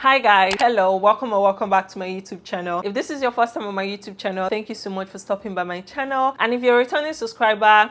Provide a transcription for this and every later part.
Hi guys, hello, welcome or welcome back to my YouTube channel. If this is your first time on my YouTube channel, thank you so much for stopping by my channel. And if you're a returning subscriber,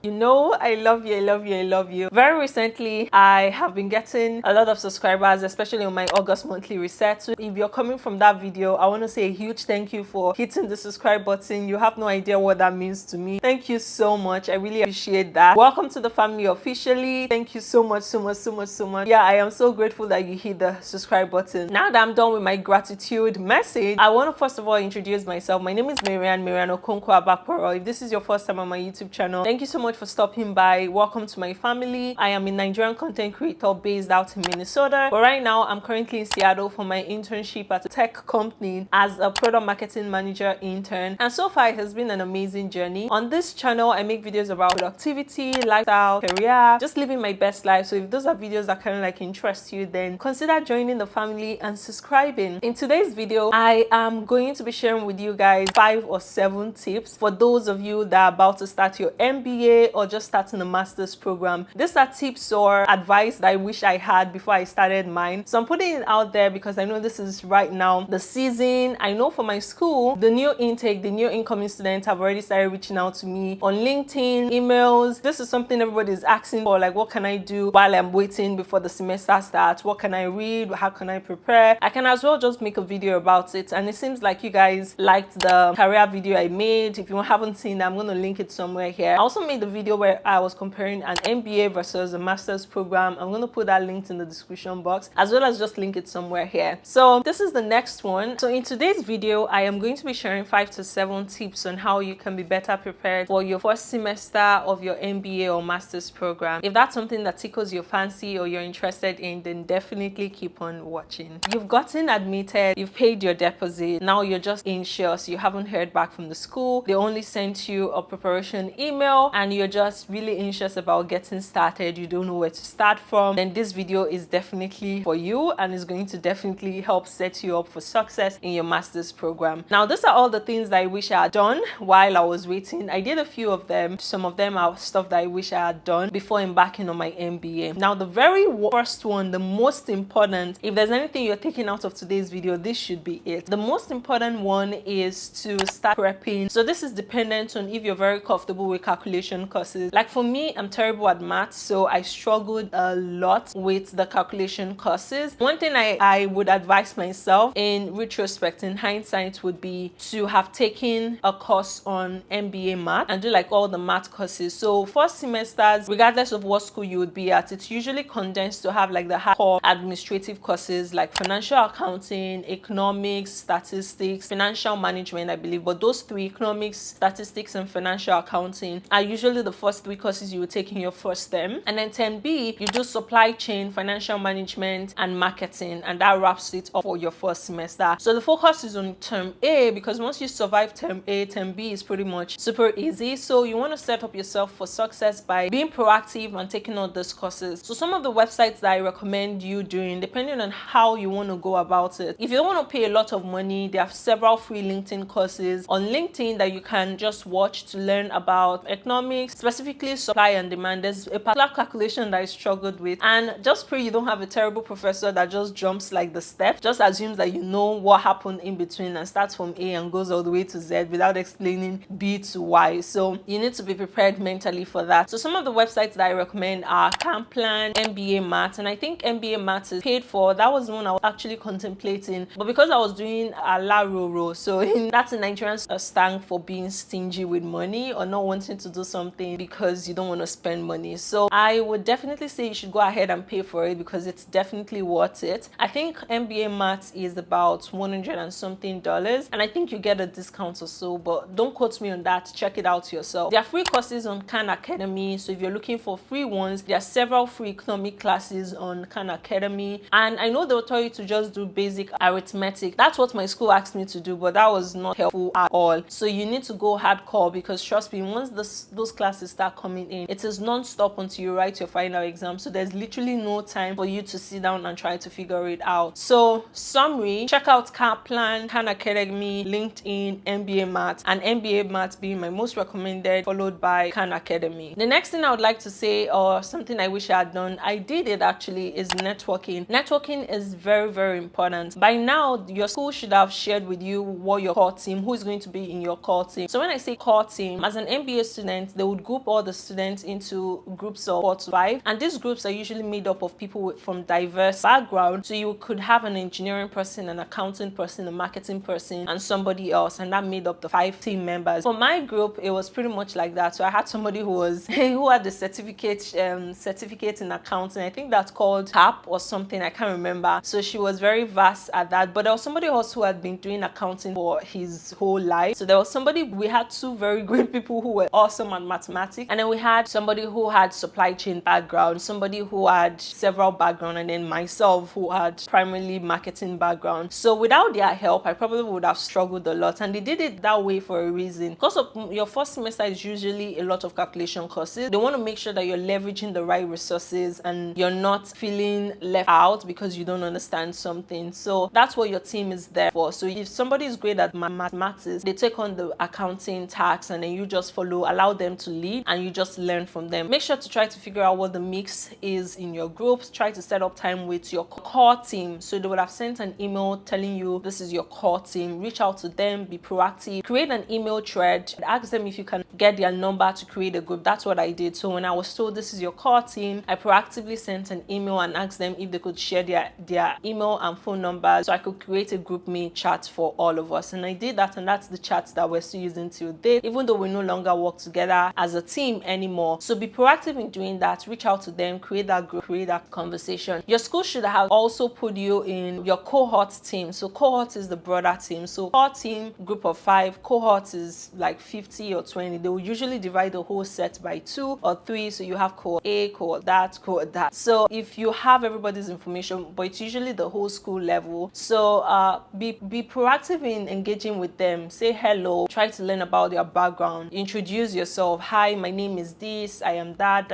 you know I love you, I love you, I love you. Very recently, I have been getting a lot of subscribers, especially on my August monthly reset. So if you're coming from that video, I want to say a huge thank you for hitting the subscribe button. You have no idea what that means to me. Thank you so much. I really appreciate that. Welcome to the family officially. Thank you so much, so much, so much, so much. Yeah, I am so grateful that you hit the subscribe button. Now that I'm done with my gratitude message, I want to first of all introduce myself. My name is Maryann Okonkwo-Abakporo. If this is your first time on my YouTube channel, thank you so much for stopping by. Welcome to my family. I am a Nigerian content creator based out in Minnesota, but right now I'm currently in Seattle for my internship at a tech company as a product marketing manager intern, and so far it has been an amazing journey. On this channel I make videos about productivity, lifestyle, career, just living my best life. So if those are videos that kind of like interest you, then consider joining the family and subscribing. In today's video, I am going to be sharing with you guys 5 or 7 tips for those of you that are about to start your MBA or just starting a master's program. These are tips or advice that I wish I had before I started mine. So I'm putting it out there because I know this is right now the season. I know for my school, the new intake, the new incoming students have already started reaching out to me on LinkedIn, emails. This is something everybody is asking for, like what can I do while I'm waiting before the semester starts? What can I read? How can I prepare? I can as well just make a video about it, and it seems like you guys liked the career video I made. If you haven't seen it, I'm going to link it somewhere here. I also made a video where I was comparing an MBA versus a master's program. I'm going to put that linked in the description box, as well as just link it somewhere here. So this is the next one. So in today's video, I am going to be sharing 5 to 7 tips on how you can be better prepared for your first semester of your MBA or master's program. If that's something that tickles your fancy or you're interested in, then definitely keep on watching. You've gotten admitted, you've paid your deposit, now you're just anxious, you haven't heard back from the school, they only sent you a preparation email and you're just really anxious about getting started, you don't know where to start from, then this video is definitely for you and is going to definitely help set you up for success in your master's program. Now these are all the things that I wish I had done while I was waiting. I did a few of them. Some of them are stuff that I wish I had done before embarking on my MBA. Now the very first one, the most important, if there's anything you're taking out of today's video, this should be it. The most important one is to start prepping. So this is dependent on if you're very comfortable with calculation courses. Like for me, I'm terrible at math, so I struggled a lot with the calculation courses. One thing I would advise myself in retrospect, in hindsight, would be to have taken a course on MBA math and do like all the math courses. So first semesters, regardless of what school you would be at, it's usually condensed to have like the hardcore administrative courses like financial accounting, economics, statistics, financial management, I believe. But those three, economics, statistics, and financial accounting, are usually the first 3 courses you would take in your first term. And then term B, you do supply chain, financial management, and marketing, and that wraps it up for your first semester. So the focus is on term A because once you survive term A, term B is pretty much super easy. So you want to set up yourself for success by being proactive and taking on those courses. So some of the websites that I recommend you doing, depending on how you want to go about it. If you don't want to pay a lot of money, there are several free LinkedIn courses on LinkedIn that you can just watch to learn about economics, specifically supply and demand. There's a particular calculation that I struggled with, and just pray you don't have a terrible professor that just jumps like the steps, just assumes that you know what happened in between and starts from A and goes all the way to Z without explaining B to Y. So you need to be prepared mentally for that. So some of the websites that I recommend are Camplan, MBA Math, and I think MBA Math is paid for. That was the one I was actually contemplating, but because I was doing a la roro, so that's a Nigerian slang for being stingy with money or not wanting to do something because you don't want to spend money. So I would definitely say you should go ahead and pay for it because it's definitely worth it. I think MBA Math is about $100 and something, and I think you get a discount or so, but don't quote me on that. Check it out yourself. There are free courses on Khan Academy, so if you're looking for free ones, there are several free economic classes on Khan Academy, and I know they'll tell you to just do basic arithmetic. That's what my school asked me to do, but that was not helpful at all. So you need to go hardcore because trust me, once those classes start coming in, it is non-stop until you write your final exam. So there's literally no time for you to sit down and try to figure it out. So summary, check out Kaplan, Khan Academy, LinkedIn, MBA Math, and MBA Math being my most recommended, followed by Khan Academy. The next thing I would like to say, or something I wish I had done, I did it actually, is networking. Networking is very, very important. By now, your school should have shared with you what your core team, who is going to be in your core team. So when I say core team, as an MBA student, they would group all the students into groups of 4 to 5, and these groups are usually made up of people from diverse backgrounds. So you could have an engineering person, an accounting person, a marketing person, and somebody else, and that made up the 5 team members. For my group, it was pretty much like that. So I had somebody who was who had the certificate in accounting. I think that's called TAP or something, I can't remember. So she was very vast at that. But there was somebody else who had been doing accounting for his whole life. So there was somebody, we had 2 very great people who were awesome at mathematics, and then we had somebody who had supply chain background, somebody who had several background, and then myself who had primarily marketing background. So without their help, I probably would have struggled a lot, and they did it that way for a reason. Because of your first semester is usually a lot of calculation courses. They want to make sure that you're leveraging the right resources and you're not feeling left out because you don't understand something. So that's what your team is there for. So if somebody is great at mathematics, they take on the accounting, tax, and then you just follow, allow them to lead, and you just learn from them. Make sure to try to figure out what the mix is in your groups. Try to set up time with your core team. So they would have sent an email telling you this is your core team. Reach out to them, be proactive, create an email thread, ask them if you can get their number to create a group. That's what I did. So when I was told this is your core team, I proactively sent an email and asked them if they could share their email and phone numbers so I could create a group me chat for all of us. And I did that, and that's the chat that we're still using till date, even though we no longer work together as a team anymore. So be proactive in doing that. Reach out to them, create that group, create that conversation. Your school should have also put you in your cohort team. So cohort is the broader team. So core team, group of 5, cohort is like 50 or 20. They will usually divide the whole set by 2 or 3. So you have cohort A, cohort that, cohort that. So if you have everybody's information, but it's usually the whole school level. So be proactive in engaging with them. Say hello, try to learn about their background, introduce yourself. Hi, my name is this, I am that,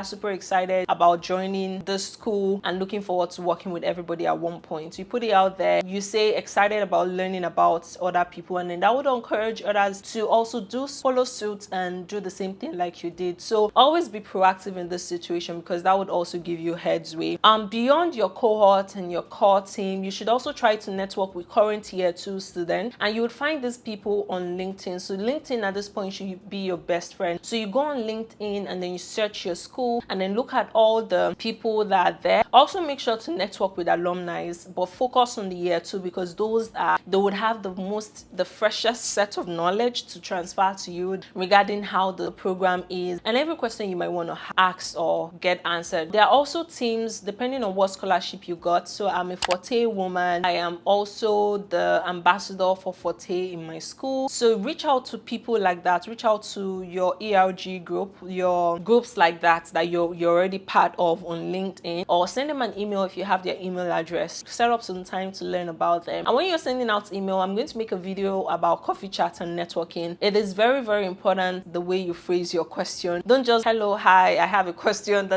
super excited about joining the school and looking forward to working with everybody at one point. You put it out there, you say excited about learning about other people, and then that would encourage others to also follow suit and do the same thing like you did. So always be proactive in this situation, because that would also give you headway. Beyond your cohort and your core team, you should also try to network with current year 2 students, and you would find these people on LinkedIn. So LinkedIn at this point should be your best friend. So you go on LinkedIn and then you search your school and then look at all the people that are there. Also make sure to network with alumni, but focus on the year 2, because they would have the freshest set of knowledge to transfer to you regarding how the program is and every question you might want to ask or get answered. There are also teams depending on what scholarship you got. So I'm a Forte woman. I am also the ambassador for Forte in my school. So reach out to people like that. Reach out to your ERG group, your groups like that you're already part of on LinkedIn, or send them an email if you have their email address. Set up some time to learn about them. And when you're sending out email, I'm going to make a video about coffee chat and networking. It is very, very important the way you phrase your question. Don't just hello, hi, I have a question,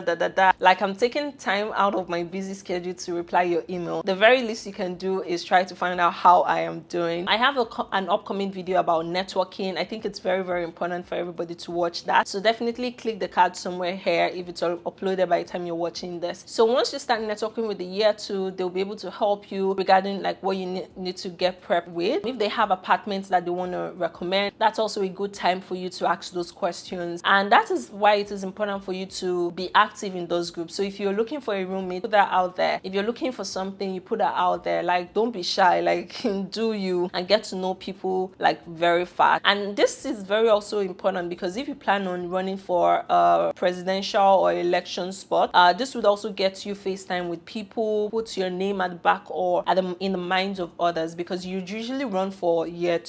like I'm taking time out of my busy schedule to reply your email. The very least you can do is try to find out how I am doing. I have an upcoming video about networking. I think it's very, very important for everybody to watch that. So definitely click the card somewhere here if it's uploaded by the time you're watching this. So once you start networking with the year 2, they'll be able to help you regarding like what you need to get prepped with. If they have apartments that they want to recommend, that's also a good time for you to ask those questions. And that is why it is important for you to be active in those groups. So if you're looking for a roommate, put that out there. If you're looking for something, you put that out there. Like, don't be shy, like do you, and get to know people like very fast. And this is very also important, because if you plan on running for a presidential or election spot, this would also get you FaceTime with people, put your name at the back or in the minds of others, because you usually run for year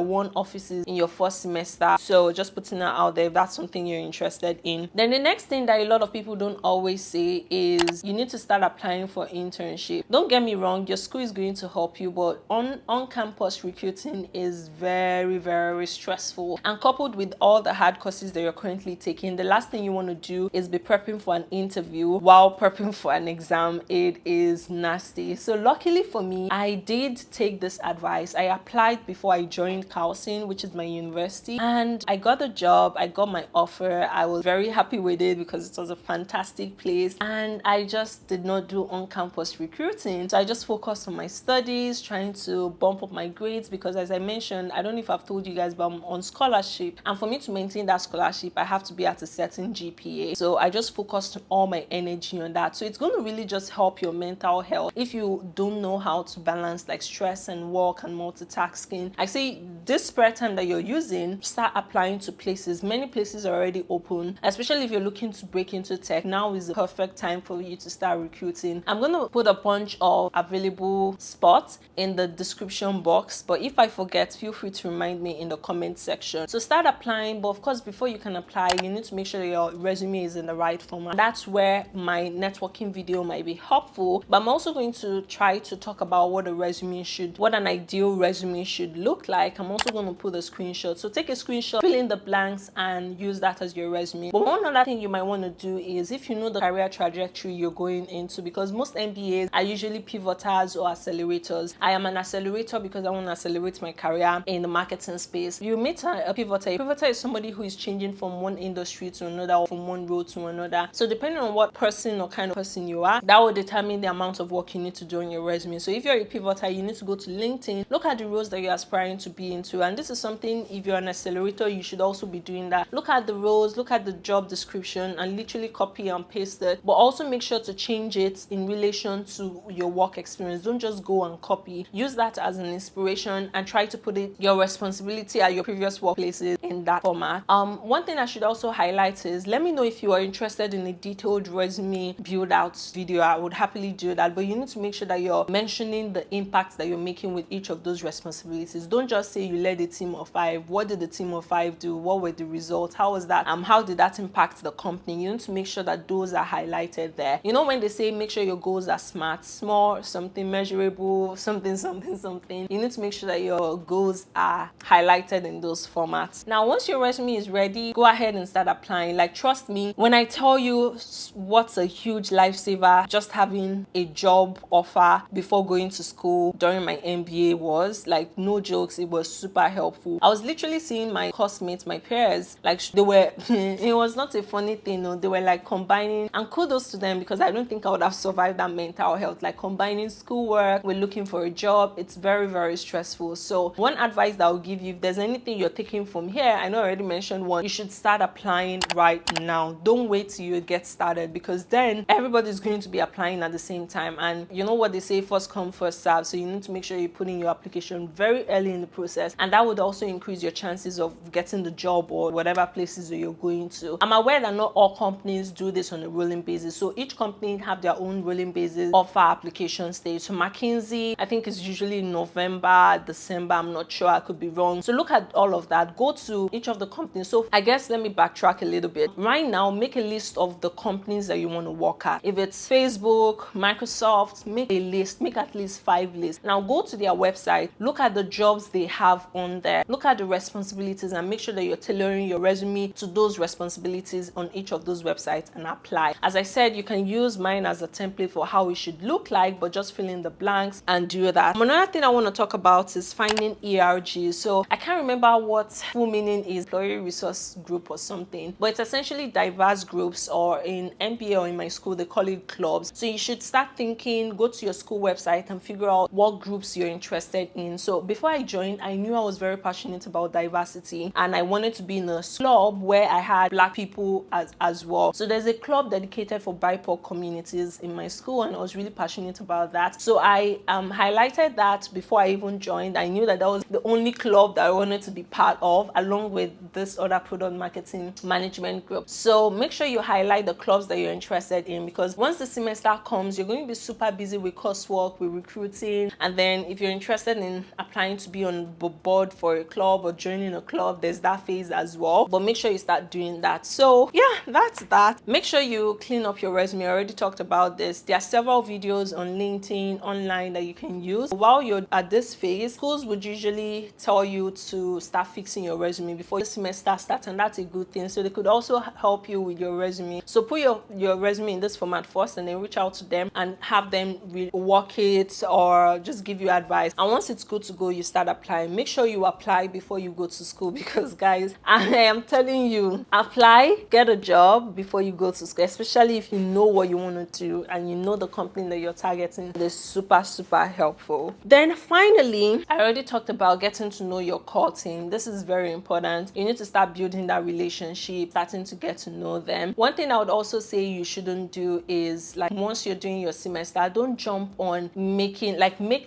1 offices in your first semester. So So just putting that out there if that's something you're interested in. Then the next thing that a lot of people don't always say is you need to start applying for internship. Don't get me wrong, your school is going to help you, but on-campus recruiting is very, very stressful. And coupled with all the hard courses that you're currently taking, the last thing you want to do is be prepping for an interview while prepping for an exam. It is nasty. So luckily for me, I did take this advice. I applied before I joined Carlson, which is my university, and I got the job. I got my offer. I was very happy with it because it was a fantastic place, and I just did not do on-campus recruiting. So I just focused on my studies, trying to bump up my grades, because as I mentioned, I don't know if I've told you guys, but I'm on scholarship, and for me to maintain that scholarship, I have to be at a certain GPA. So I just focused all my energy on that. So it's going to really just help your mental health if you don't know how to balance like stress and work and multitasking. I say this spare time that you're using, start applying to places. Many places are already open, especially if you're looking to break into tech. Now is the perfect time for you to start recruiting. I'm going to put a bunch of available spots in the description box, but if I forget, feel free to remind me in the comment section. So start applying, but of course before you can apply, you need to make sure that your resume is in the right format. That's where my networking video might be helpful, but I'm also going to try to talk about what what an ideal resume should look like. I'm also going to put a screenshot. So take a screenshot, fill in the blanks, and use that as your resume. But one other thing you might want to do is, if you know the career trajectory you're going into, because most MBAs are usually pivoters or accelerators. I am an accelerator because I want to accelerate my career in the marketing space. You meet a pivoter. A pivoter is somebody who is changing from one industry to another, or from one role to another. So depending on what person or kind of person you are, that will determine the amount of work you need to do on your resume. So if you're a pivoter, you need to go to LinkedIn, look at the roles that you're aspiring to be into. And this is something, if you're an accelerator, you should also be doing that. Look at the roles, look at the job description, and literally copy and paste it. But also make sure to change it in relation to your work experience. Don't just go and copy. Use that as an inspiration and try to put your responsibility at your previous workplaces in that format. One thing I should also highlight is, let me know if you are interested in a detailed resume build out video. I would happily do that, but you need to make sure that you're mentioning the impact that you're making with each of those responsibilities. Don't just say you led a team of 5. What did the team of 5 do? What were the results? How was that? How did that impact the company? You need to make sure that those are highlighted there. You know, when they say make sure your goals are smart, small, something measurable, something. You need to make sure that your goals are highlighted in those formats. Now, once your resume is ready, go ahead and start applying. Like, trust me, when I tell you what's a huge lifesaver just having a job offer before going to school during my MBA was, like, no jokes, it was super helpful. I was literally seeing my classmates, my peers, like they were it was not a funny thing, no, they were like combining, and kudos to them, because I don't think I would have survived that mental health, like combining schoolwork, we're looking for a job. It's very, very stressful. So one advice that I'll give you, if there's anything you're taking from here, I know I already mentioned one, you should start applying right now. Don't wait till you get started, because then everybody's going to be applying at the same time, and you know what they say, first come first serve. So you need to make sure you put in your application very early in the process, and that would also increase your chances of getting the job or whatever places that you're going to. I'm aware that not all companies do this on a rolling basis, so each company have their own rolling basis offer application stage. So McKinsey, I think, is usually November, December, I'm not sure, I could be wrong. So look at all of that, go to each of the companies. So I guess let me backtrack a little bit. Right now, make a list of the companies that you want to work at. If it's Facebook, Microsoft, make a list, make at least 5 lists. Now go to their website, look at the jobs they have on there, look at the responsibilities, and make sure that you're tailoring your resume to those responsibilities on each of those websites and apply. As I said, you can use mine as a template for how it should look like, but just fill in the blanks and do that. Another thing I want to talk about is finding ERG. So I can't remember what full meaning is, employee resource group or something, but it's essentially diverse groups, or in MBA or in my school they call it clubs. So you should start thinking, go to your school website and figure out what groups you're interested in. So before I joined, I knew I was very passionate about diversity, and I wanted to be in a club where I had Black people as well. So there's a club dedicated for BIPOC communities in my school, and I was really passionate about that. So I highlighted that before I even joined. I knew that that was the only club that I wanted to be part of, along with this other product marketing management group. So make sure you highlight the clubs that you're interested in, because once the semester comes, you're going to be super busy with coursework, with recruiting, and then if you're interested in applying to be on board for a club or joining a club, there's that phase as well, but make sure you start doing that. So yeah, that's that. Make sure you clean up your resume. I already talked about this. There are several videos on LinkedIn online that you can use. While you're at this phase, schools would usually tell you to start fixing your resume before the semester starts, and that's a good thing. So they could also help you with your resume. So put your resume in this format first, and then reach out to them and have them rework it or just give you advice. And once it's good to go, you start applying. Make sure you apply before you go to school, because guys, I am telling you, apply, get a job before you go to school, especially if you know what you want to do and you know the company that you're targeting. It is super helpful. Then finally, I already talked about getting to know your core team. This is very important. You need to start building that relationship, starting to get to know them. One thing I would also say you shouldn't do is, like, once you're doing your semester, don't jump on make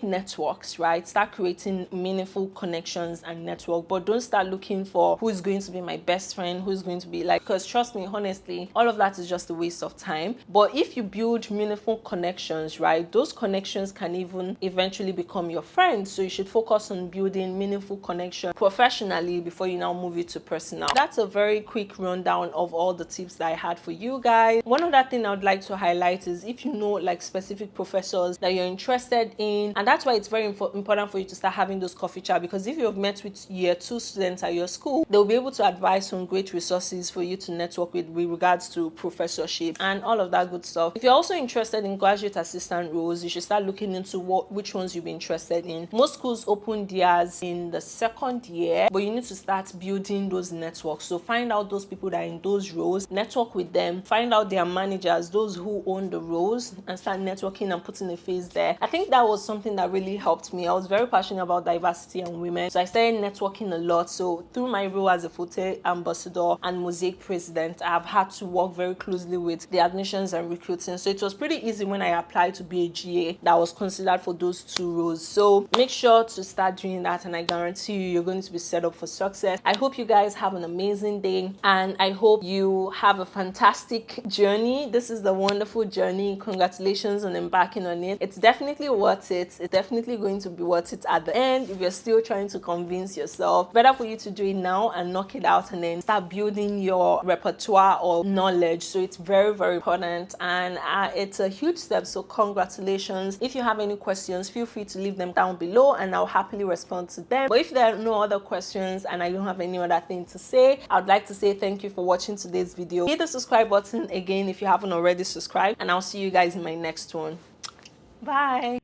networks, right? Start creating meaningful connections and network, but don't start looking for who's going to be my best friend, who's going to be like, because trust me, honestly, all of that is just a waste of time. But if you build meaningful connections, right, those connections can even eventually become your friends. So you should focus on building meaningful connection professionally before you now move it to personal. That's a very quick rundown of all the tips that I had for you guys. One other thing I would like to highlight is, if you know like specific professors that you're interested in, and that's why it's very important for you to start having those coffee chat, because if you've met with year 2 students at your school, they'll be able to advise some great resources for you to network with regards to professorship and all of that good stuff. If you're also interested in graduate assistant roles, you should start looking into which ones you'll be interested in. Most schools open theirs in the second year, but you need to start building those networks. So find out those people that are in those roles, network with them, find out their managers, those who own the roles, and start networking and putting a face there. I think that was something that really helped me. I was very passionate about diversity and women, so I started networking a lot. So through my role as a Forte ambassador and Mosaic president, I've had to work very closely with the admissions and recruiting. So it was pretty easy when I applied to be a GA that was considered for those 2 roles. So make sure to start doing that, and I guarantee you're going to be set up for success. I hope you guys have an amazing day, and I hope you have a fantastic journey. This is a wonderful journey. Congratulations on embarking on it. It's definitely worth it. It's definitely going to be worth it at the end. If you're still trying to convince yourself, better for you to do it now and knock it out, and then start building your repertoire or knowledge. So it's very important, and it's a huge step. So congratulations. If you have any questions, feel free to leave them down below, and I'll happily respond to them. But if there are no other questions and I don't have any other thing to say, I would like to say thank you for watching today's video. Hit the subscribe button again if you haven't already subscribed, and I'll see you guys in my next one. Bye.